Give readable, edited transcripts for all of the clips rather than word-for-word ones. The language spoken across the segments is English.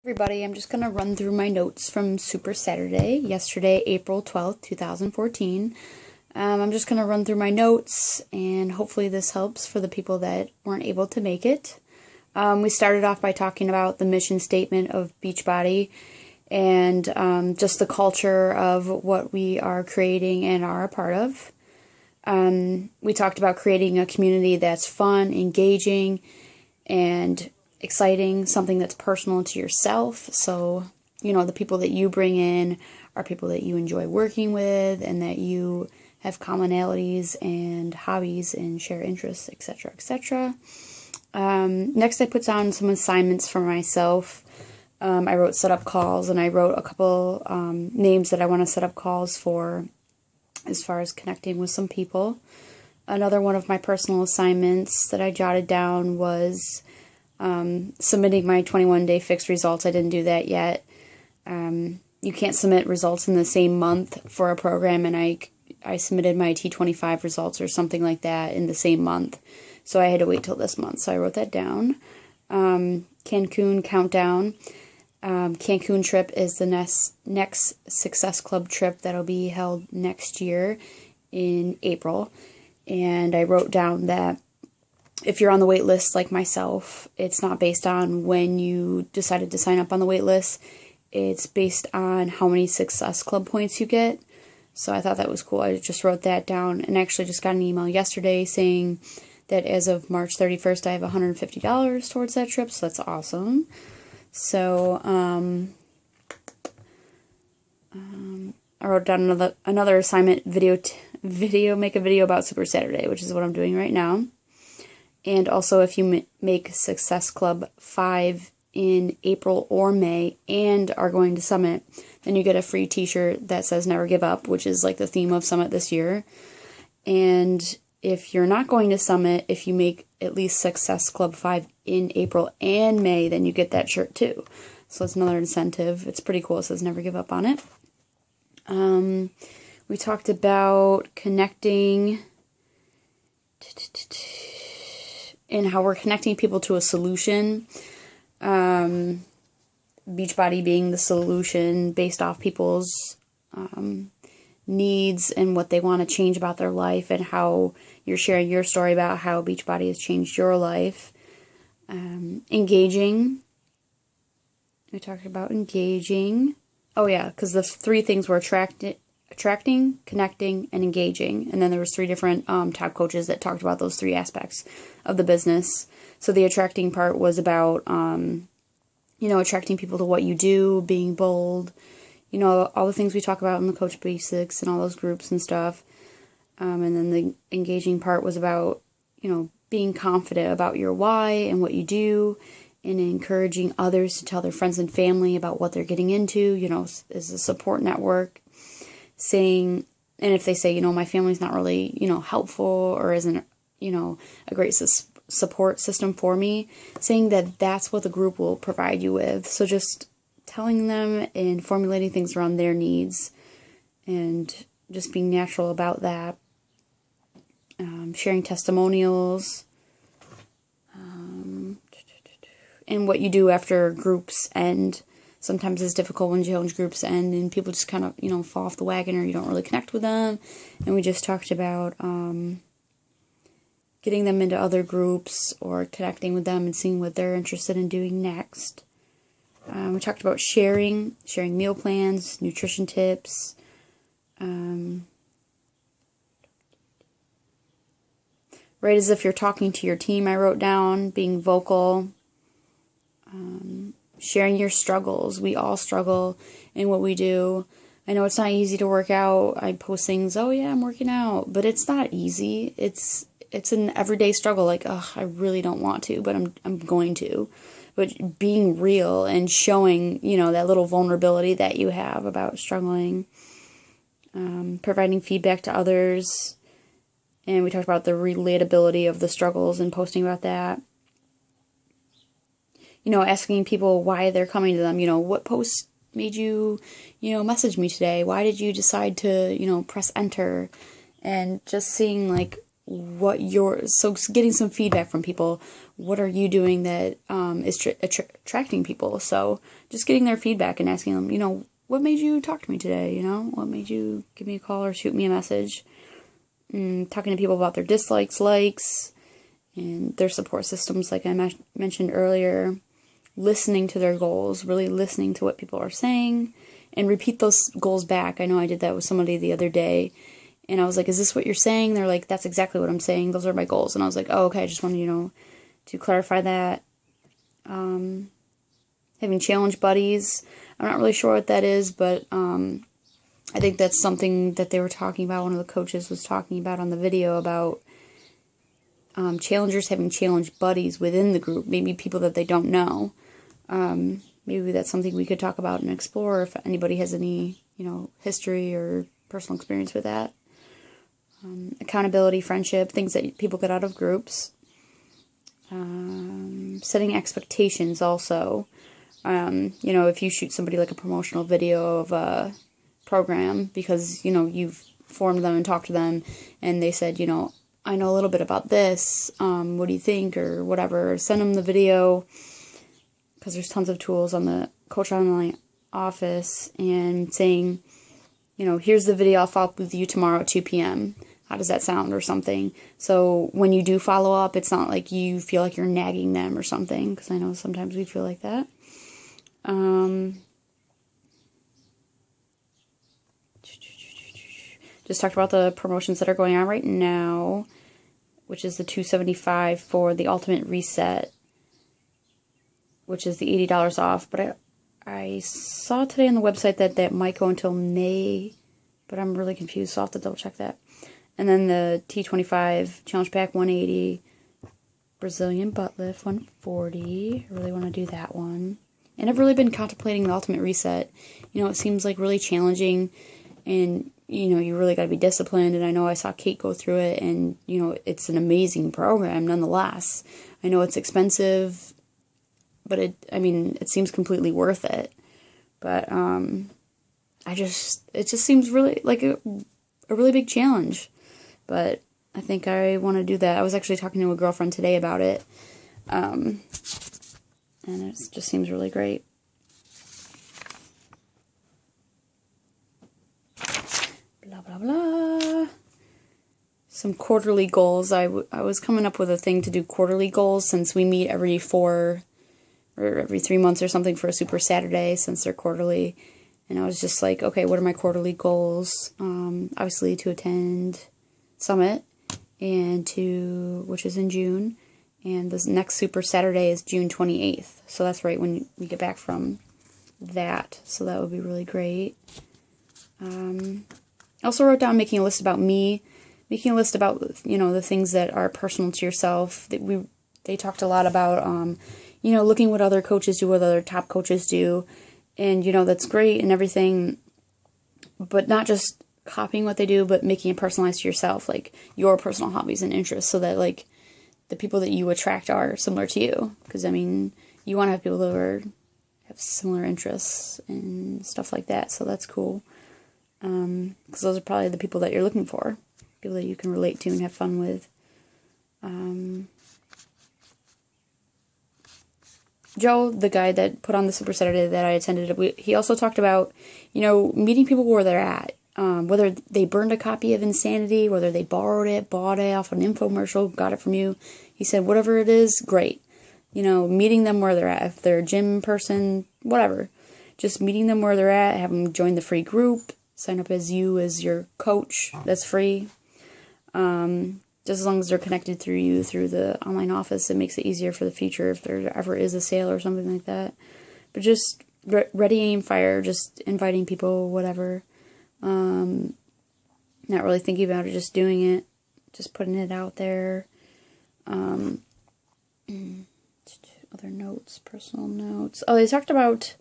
Everybody, I'm just going to run through my notes from Super Saturday, yesterday, April 12th, 2014. I'm just going to run through my notes, and hopefully this helps for the people that weren't able to make it. We started off by talking about the mission statement of Beachbody and just the culture of what we are creating and are a part of. We talked about creating a community that's fun, engaging, and exciting, something that's personal to yourself. So, the people that you bring in are people that you enjoy working with and that you have commonalities and hobbies and share interests, etc., etc. Next, I put down some assignments for myself. I wrote setup calls, and I wrote a couple names that I want to set up calls for as far as connecting with some people. Another one of my personal assignments that I jotted down was submitting my 21-day fixed results. I didn't do that yet. You can't submit results in the same month for a program, and I submitted my T25 results or something like that in the same month. So I had to wait till this month. So I wrote that down. Cancun countdown. Cancun trip is the next Success Club trip that'll be held next year in April. And I wrote down that if you're on the wait list like myself, it's not based on when you decided to sign up on the wait list. It's based on how many Success Club points you get. So I thought that was cool. I just wrote that down and actually just got an email yesterday saying that as of March 31st, I have $150 towards that trip. So that's awesome. So I wrote down another assignment, make a video about Super Saturday, which is what I'm doing right now. And also, if you make Success Club 5 in April or May and are going to Summit, then you get a free t-shirt that says Never Give Up, which is like the theme of Summit this year. And if you're not going to Summit, if you make at least Success Club 5 in April and May, then you get that shirt too. So it's another incentive. It's pretty cool. It says Never Give Up on it. We talked about connecting and how we're connecting people to a solution. Beachbody being the solution based off people's needs and what they want to change about their life, and how you're sharing your story about how Beachbody has changed your life. Engaging. We talked about engaging. Oh yeah, because the three things were attracting, connecting, and engaging. And then there was three different top coaches that talked about those three aspects of the business. So the attracting part was about, attracting people to what you do, being bold, all the things we talk about in the Coach Basics and all those groups and stuff. And then the engaging part was about, being confident about your why and what you do, and encouraging others to tell their friends and family about what they're getting into, as a support network. Saying, and if they say, my family's not really, helpful or isn't, a great support system for me, saying that that's what the group will provide you with. So just telling them and formulating things around their needs and just being natural about that. Sharing testimonials. And what you do after groups end. Sometimes it's difficult when challenge groups end and people just kind of, fall off the wagon, or you don't really connect with them. And we just talked about getting them into other groups or connecting with them and seeing what they're interested in doing next. We talked about sharing meal plans, nutrition tips. Right as if you're talking to your team, I wrote down, being vocal. Sharing your struggles. We all struggle in what we do. I know it's not easy to work out. I post things, oh yeah, I'm working out, but it's not easy. It's an everyday struggle. Like, I really don't want to, but I'm going to. But being real and showing, that little vulnerability that you have about struggling. Providing feedback to others. And we talked about the relatability of the struggles and posting about that. Asking people why they're coming to them. What post made you, message me today? Why did you decide to, press enter? And just seeing, getting some feedback from people. What are you doing that is attracting people? So just getting their feedback and asking them, what made you talk to me today? What made you give me a call or shoot me a message? Talking to people about their dislikes, likes, and their support systems, like I mentioned earlier. Listening to their goals, really listening to what people are saying, and repeat those goals back. I know I did that with somebody the other day, and I was like, is this what you're saying? They're like, that's exactly what I'm saying. Those are my goals. And I was like, oh, okay, I just wanted, to clarify that. Having challenge buddies. I'm not really sure what that is, but I think that's something that they were talking about. One of the coaches was talking about on the video about challengers having challenge buddies within the group, maybe people that they don't know. Maybe that's something we could talk about and explore if anybody has any, history or personal experience with that. Accountability, friendship, things that people get out of groups. Setting expectations also. If you shoot somebody like a promotional video of a program because, you've formed them and talked to them and they said, I know a little bit about this, what do you think, or whatever. Send them the video, because there's tons of tools on the Coach Online office, and saying, here's the video, I'll follow up with you tomorrow at 2 p.m. How does that sound, or something. So when you do follow up, it's not like you feel like you're nagging them or something, because I know sometimes we feel like that. Just talked about the promotions that are going on right now, which is the $275 for the Ultimate Reset, which is the $80 off. But I saw today on the website that might go until May, but I'm really confused, so I'll have to double check that. And then the T25 Challenge Pack 180, Brazilian Butt Lift 140. I really want to do that one. And I've really been contemplating the Ultimate Reset. It seems like really challenging, and you really got to be disciplined. And I know I saw Kate go through it, and it's an amazing program nonetheless. I know it's expensive, but it seems completely worth it. But it just seems really like a really big challenge. But I think I want to do that. I was actually talking to a girlfriend today about it, and it just seems really great. Blah, blah, blah. Some quarterly goals. I was coming up with a thing to do quarterly goals, since we meet every 4 or every 3 months or something for a Super Saturday, since they're quarterly. And I was just like, okay, what are my quarterly goals? Obviously to attend Summit, which is in June. And this next Super Saturday is June 28th. So that's right when we get back from that. So that would be really great. I also wrote down making a list about me. Making a list about, the things that are personal to yourself. They talked a lot about, looking what other coaches do, what other top coaches do. And, that's great and everything. But not just copying what they do, but making it personalized to yourself. Like, your personal hobbies and interests. So that, like, the people that you attract are similar to you. Because, you want to have people that have similar interests and stuff like that. So that's cool. Because those are probably the people that you're looking for. People that you can relate to and have fun with. Joe, the guy that put on the Super Saturday that I attended, he also talked about, meeting people where they're at. Whether they burned a copy of Insanity, whether they borrowed it, bought it off an infomercial, got it from you. He said, whatever it is, great. Meeting them where they're at. If they're a gym person, whatever. Just meeting them where they're at, have them join the free group, sign up as your coach. That's free. Just as long as they're connected through you, through the online office, it makes it easier for the future if there ever is a sale or something like that. But just ready, aim, fire, just inviting people, whatever. Not really thinking about it, just doing it, just putting it out there. Other notes, personal notes. Oh, they talked about,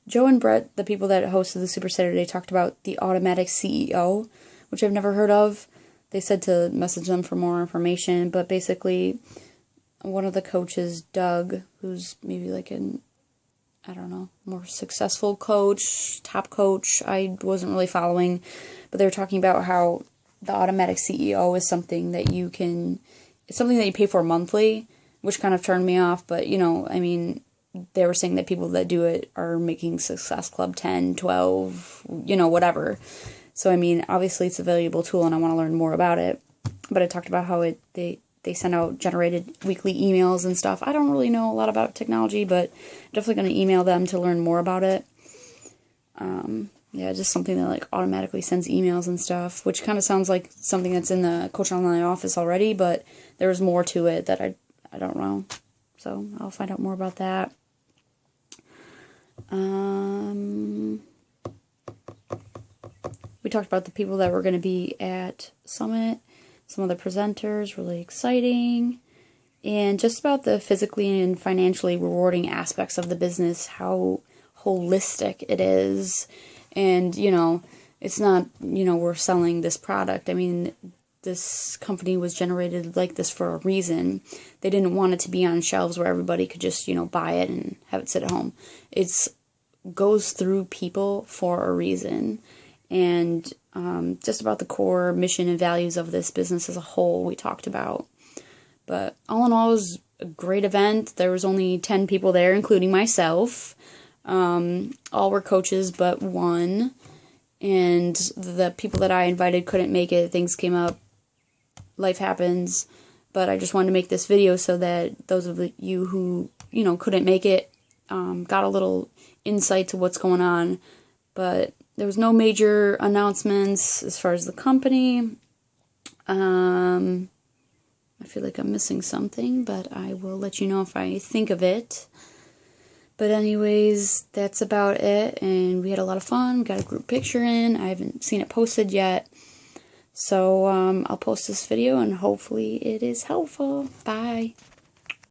Joe and Brett, the people that hosted the Super Saturday, talked about the automatic CEO, which I've never heard of. They said to message them for more information, but basically one of the coaches, Doug, who's maybe like more successful coach, top coach, I wasn't really following, but they were talking about how the automatic CEO is something that it's something that you pay for monthly, which kind of turned me off, but, you know, I mean, they were saying that people that do it are making Success Club 10, 12, you know, whatever. So, I mean, obviously it's a valuable tool and I want to learn more about it. But I talked about how they send out generated weekly emails and stuff. I don't really know a lot about technology, but I'm definitely going to email them to learn more about it. Yeah, just something that like automatically sends emails and stuff, which kind of sounds like something that's in the Coach Online office already, but there's more to it that I don't know. So I'll find out more about that. We talked about the people that were going to be at Summit, some of the presenters, really exciting, and just about the physically and financially rewarding aspects of the business, how holistic it is. And, you know, it's not, you know, we're selling this product. I mean, this company was generated like this for a reason. They didn't want it to be on shelves where everybody could just, you know, buy it and have it sit at home. It's goes through people for a reason. And just about the core mission and values of this business as a whole we talked about. But all in all, it was a great event. There was only 10 people there, including myself. All were coaches but one, and the people that I invited couldn't make it. Things came up, life happens, but I just wanted to make this video so that those of you who, you know, couldn't make it, got a little insight to what's going on. But there was no major announcements as far as the company. I feel like I'm missing something, but I will let you know if I think of it. But anyways, that's about it, and we had a lot of fun. We got a group picture in. I haven't seen it posted yet. So I'll post this video, and hopefully it is helpful. Bye.